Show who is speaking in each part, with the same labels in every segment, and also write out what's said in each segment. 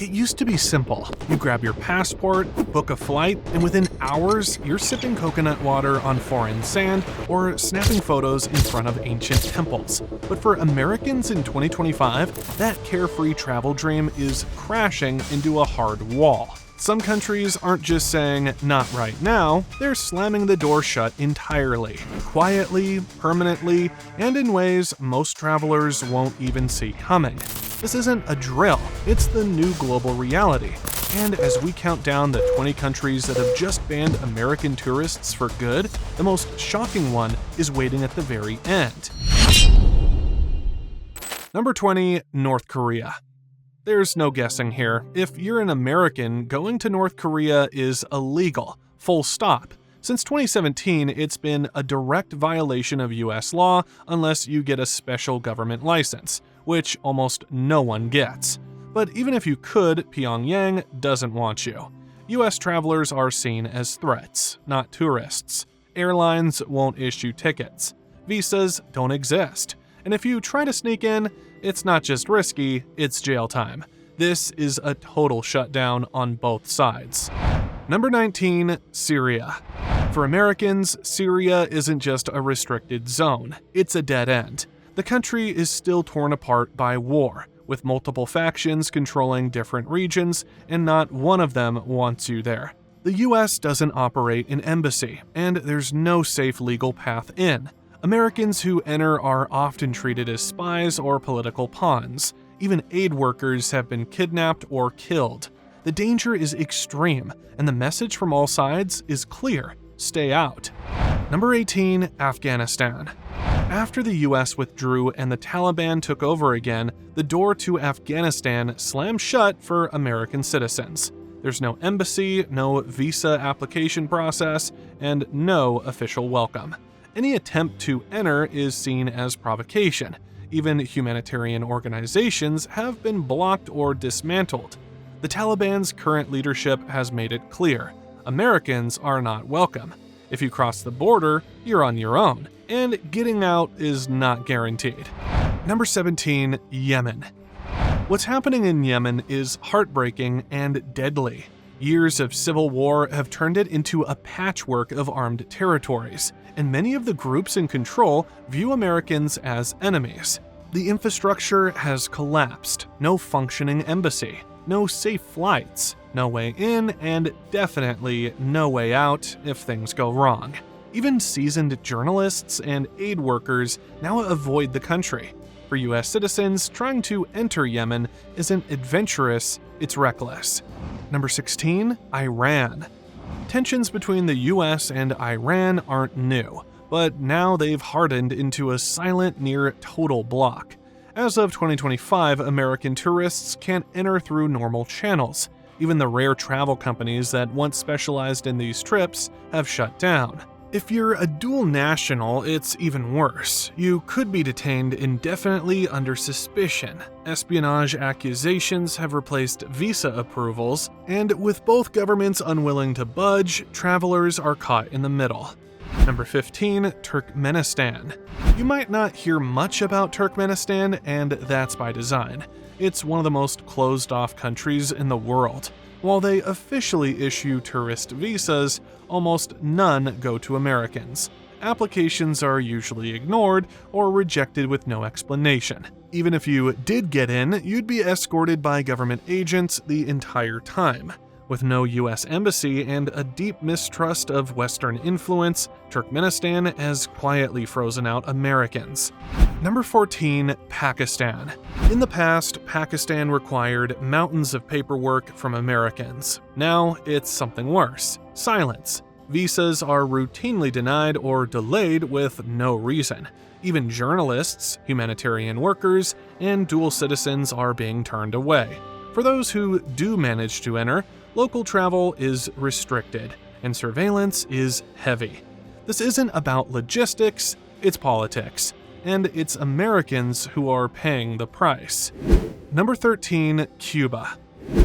Speaker 1: It used to be simple. You grab your passport, book a flight, and within hours, you're sipping coconut water on foreign sand or snapping photos in front of ancient temples. But for Americans in 2025, that carefree travel dream is crashing into a hard wall. Some countries aren't just saying, "not right now," they're slamming the door shut entirely, quietly, permanently, and in ways most travelers won't even see coming. This isn't a drill, it's the new global reality. And as we count down the 20 countries that have just banned American tourists for good, the most shocking one is waiting at the very end. Number 20, North Korea. There's no guessing here. If you're an American, going to North Korea is illegal. Full stop. Since 2017, it's been a direct violation of US law unless you get a special government license, which almost no one gets. But even if you could, Pyongyang doesn't want you. US travelers are seen as threats, not tourists. Airlines won't issue tickets. Visas don't exist. And if you try to sneak in, it's not just risky, it's jail time. This is a total shutdown on both sides. Number 19, Syria. For Americans, Syria isn't just a restricted zone, it's a dead end. The country is still torn apart by war, with multiple factions controlling different regions, and not one of them wants you there. The US doesn't operate an embassy, and there's no safe legal path in. Americans who enter are often treated as spies or political pawns. Even aid workers have been kidnapped or killed. The danger is extreme, and the message from all sides is clear: stay out. Number 18, Afghanistan. After the US withdrew and the Taliban took over again, the door to Afghanistan slammed shut for American citizens. There's no embassy, no visa application process, and no official welcome. Any attempt to enter is seen as provocation. Even humanitarian organizations have been blocked or dismantled. The Taliban's current leadership has made it clear: Americans are not welcome. If you cross the border, you're on your own, and getting out is not guaranteed. Number 17, Yemen. What's happening in Yemen is heartbreaking and deadly. Years of civil war have turned it into a patchwork of armed territories, and many of the groups in control view Americans as enemies. The infrastructure has collapsed, no functioning embassy, no safe flights, no way in, and definitely no way out if things go wrong. Even seasoned journalists and aid workers now avoid the country. For US citizens, trying to enter Yemen isn't adventurous, it's reckless. Number 16, Iran. Tensions between the US and Iran aren't new, but now they've hardened into a silent, near total block. As of 2025, American tourists can't enter through normal channels. Even the rare travel companies that once specialized in these trips have shut down. If you're a dual national, it's even worse. You could be detained indefinitely under suspicion. Espionage accusations have replaced visa approvals, and with both governments unwilling to budge, travelers are caught in the middle. Number 15, Turkmenistan. You might not hear much about Turkmenistan, and that's by design. It's one of the most closed-off countries in the world. While they officially issue tourist visas, almost none go to Americans. Applications are usually ignored or rejected with no explanation. Even if you did get in, you'd be escorted by government agents the entire time. With no US embassy and a deep mistrust of Western influence, Turkmenistan has quietly frozen out Americans. Number 14, Pakistan. In the past, Pakistan required mountains of paperwork from Americans. Now, it's something worse: silence. Visas are routinely denied or delayed with no reason. Even journalists, humanitarian workers, and dual citizens are being turned away. For those who do manage to enter, local travel is restricted, and surveillance is heavy. This isn't about logistics, it's politics, and it's Americans who are paying the price. Number 13, Cuba.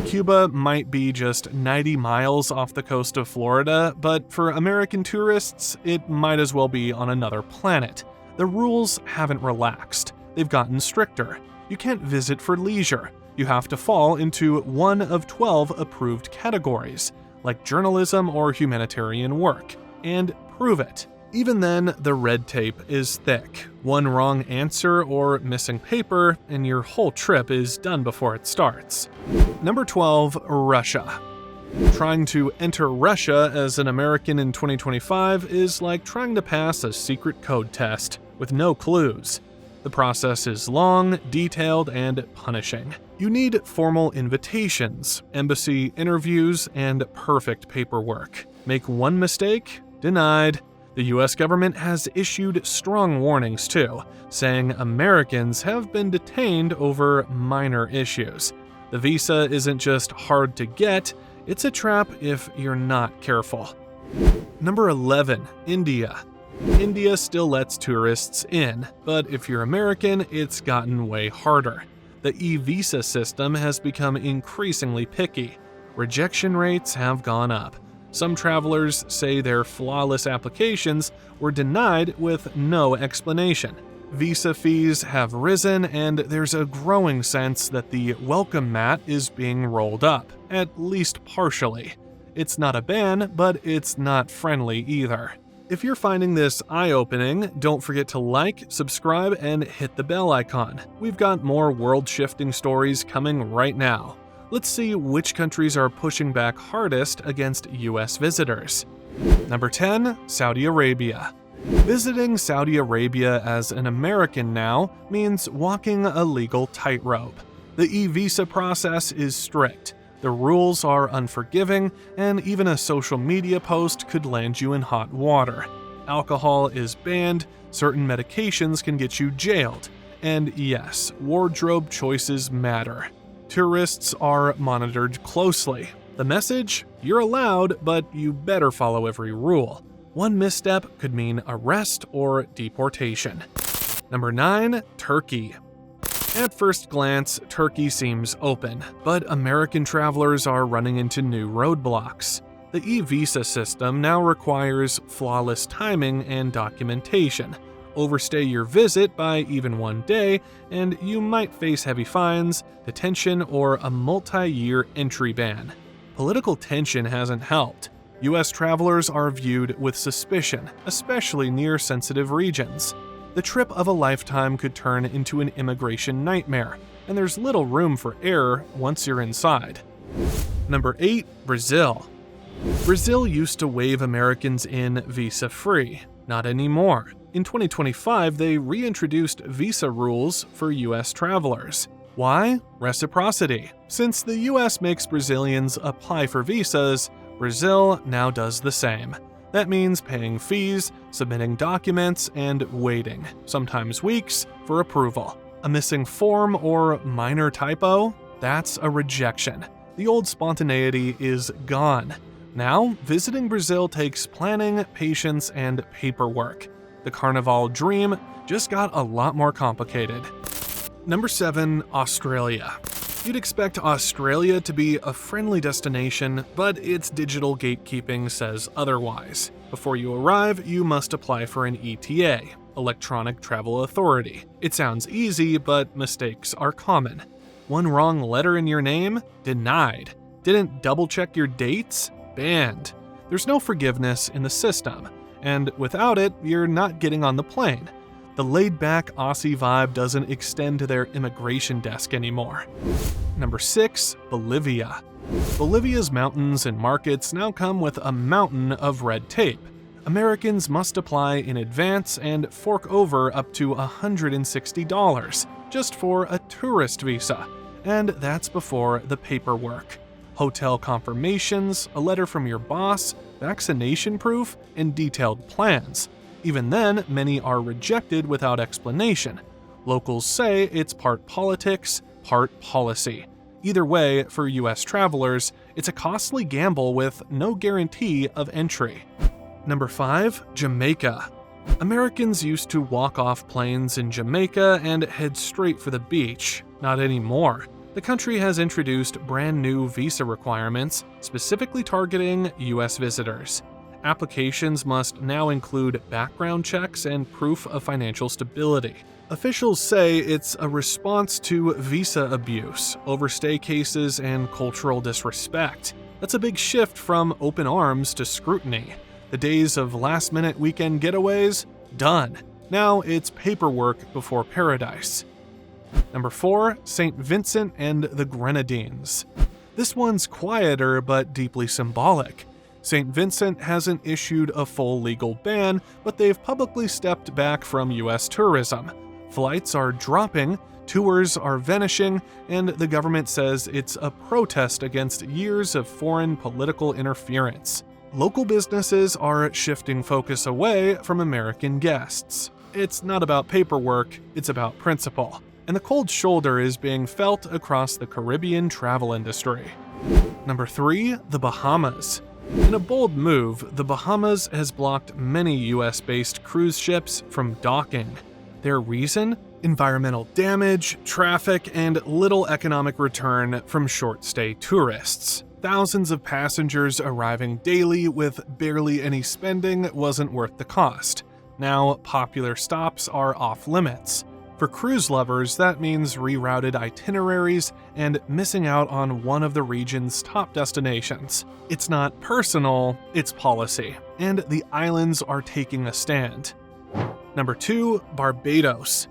Speaker 1: Cuba might be just 90 miles off the coast of Florida, but for American tourists, it might as well be on another planet. The rules haven't relaxed. They've gotten stricter. You can't visit for leisure. You have to fall into one of 12 approved categories, like journalism or humanitarian work, and prove it. Even then, the red tape is thick. One wrong answer or missing paper, and your whole trip is done before it starts. Number 12, Russia. Trying to enter Russia as an American in 2025 is like trying to pass a secret code test with no clues. The process is long, detailed, and punishing. You need formal invitations, embassy interviews, and perfect paperwork. Make one mistake, denied. The US government has issued strong warnings too, saying Americans have been detained over minor issues. The visa isn't just hard to get, it's a trap if you're not careful. Number 11, India. India still lets tourists in, but if you're American, it's gotten way harder. The e-visa system has become increasingly picky. Rejection rates have gone up. Some travelers say their flawless applications were denied with no explanation. Visa fees have risen, and there's a growing sense that the welcome mat is being rolled up, at least partially. It's not a ban, but it's not friendly either. If you're finding this eye-opening, don't forget to like, subscribe, and hit the bell icon. We've got more world-shifting stories coming right now. Let's see which countries are pushing back hardest against US visitors. Number 10, Saudi Arabia. Visiting Saudi Arabia as an American now means walking a legal tightrope. The e-visa process is strict. The rules are unforgiving, and even a social media post could land you in hot water. Alcohol is banned, certain medications can get you jailed, and yes, wardrobe choices matter. Tourists are monitored closely. The message? You're allowed, but you better follow every rule. One misstep could mean arrest or deportation. Number 9, Turkey. At first glance, Turkey seems open, but American travelers are running into new roadblocks. The e-visa system now requires flawless timing and documentation. Overstay your visit by even one day, and you might face heavy fines, detention, or a multi-year entry ban. Political tension hasn't helped. US travelers are viewed with suspicion, especially near sensitive regions. The trip of a lifetime could turn into an immigration nightmare, and there's little room for error once you're inside. Number 8, Brazil. Brazil used to waive Americans in visa-free. Not anymore. In 2025, they reintroduced visa rules for US travelers. Why? Reciprocity. Since the US makes Brazilians apply for visas, Brazil now does the same. That means paying fees, submitting documents, and waiting, sometimes weeks, for approval. A missing form or minor typo? That's a rejection. The old spontaneity is gone. Now, visiting Brazil takes planning, patience, and paperwork. The Carnival dream just got a lot more complicated. Number 7, Australia. You'd expect Australia to be a friendly destination, but its digital gatekeeping says otherwise. Before you arrive, you must apply for an ETA, Electronic Travel Authority. It sounds easy, but mistakes are common. One wrong letter in your name? Denied. Didn't double-check your dates? Banned. There's no forgiveness in the system, and without it, you're not getting on the plane. The laid-back Aussie vibe doesn't extend to their immigration desk anymore. Number 6, Bolivia. Bolivia's mountains and markets now come with a mountain of red tape. Americans must apply in advance and fork over up to $160 just for a tourist visa, and that's before the paperwork. Hotel confirmations, a letter from your boss, vaccination proof, and detailed plans. Even then, many are rejected without explanation. Locals say it's part politics, part policy. Either way, for US travelers, it's a costly gamble with no guarantee of entry. Number 5, Jamaica. Americans used to walk off planes in Jamaica and head straight for the beach. Not anymore. The country has introduced brand new visa requirements, specifically targeting US visitors. Applications must now include background checks and proof of financial stability. Officials say it's a response to visa abuse, overstay cases, and cultural disrespect. That's a big shift from open arms to scrutiny. The days of last-minute weekend getaways? Done. Now it's paperwork before paradise. Number 4. St. Vincent and the Grenadines. This one's quieter but deeply symbolic. St. Vincent hasn't issued a full legal ban, but they've publicly stepped back from US tourism. Flights are dropping, tours are vanishing, and the government says it's a protest against years of foreign political interference. Local businesses are shifting focus away from American guests. It's not about paperwork, it's about principle. And the cold shoulder is being felt across the Caribbean travel industry. Number 3. The Bahamas. In a bold move, the Bahamas has blocked many US-based cruise ships from docking. Their reason? Environmental damage, traffic, and little economic return from short-stay tourists. Thousands of passengers arriving daily with barely any spending wasn't worth the cost. Now, popular stops are off-limits. For cruise lovers, that means rerouted itineraries and missing out on one of the region's top destinations. It's not personal, it's policy, and the islands are taking a stand. Number 2. Barbados.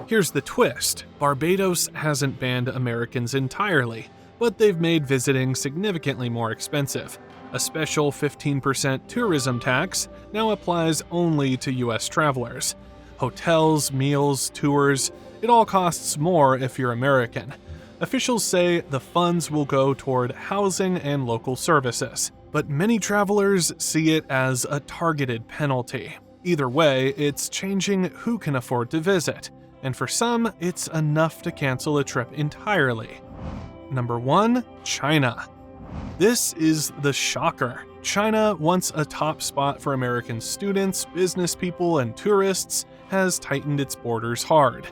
Speaker 1: Here's the twist. Barbados hasn't banned Americans entirely, but they've made visiting significantly more expensive. A special 15% tourism tax now applies only to US travelers. Hotels, meals, tours, it all costs more if you're American. Officials say the funds will go toward housing and local services, but many travelers see it as a targeted penalty. Either way, it's changing who can afford to visit, and for some, it's enough to cancel a trip entirely. Number 1. China. This is the shocker. China, once a top spot for American students, business people, and tourists, has tightened its borders hard.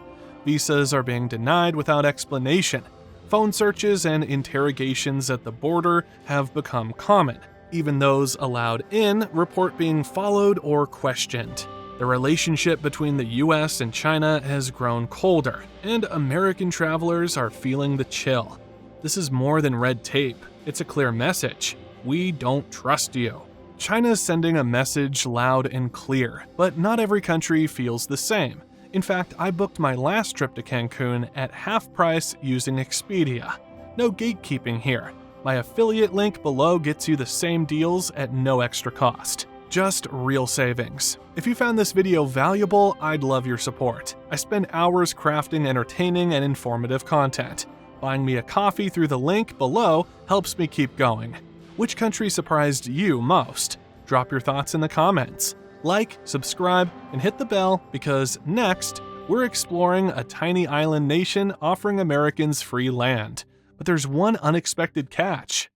Speaker 1: Visas are being denied without explanation. Phone searches and interrogations at the border have become common. Even those allowed in report being followed or questioned. The relationship between the US and China has grown colder, and American travelers are feeling the chill. This is more than red tape. It's a clear message. We don't trust you. China's sending a message loud and clear, but not every country feels the same. In fact, I booked my last trip to Cancun at half price using Expedia. No gatekeeping here. My affiliate link below gets you the same deals at no extra cost. Just real savings. If you found this video valuable, I'd love your support. I spend hours crafting entertaining and informative content. Buying me a coffee through the link below helps me keep going. Which country surprised you most? Drop your thoughts in the comments. Like, subscribe, and hit the bell because next, we're exploring a tiny island nation offering Americans free land. But there's one unexpected catch.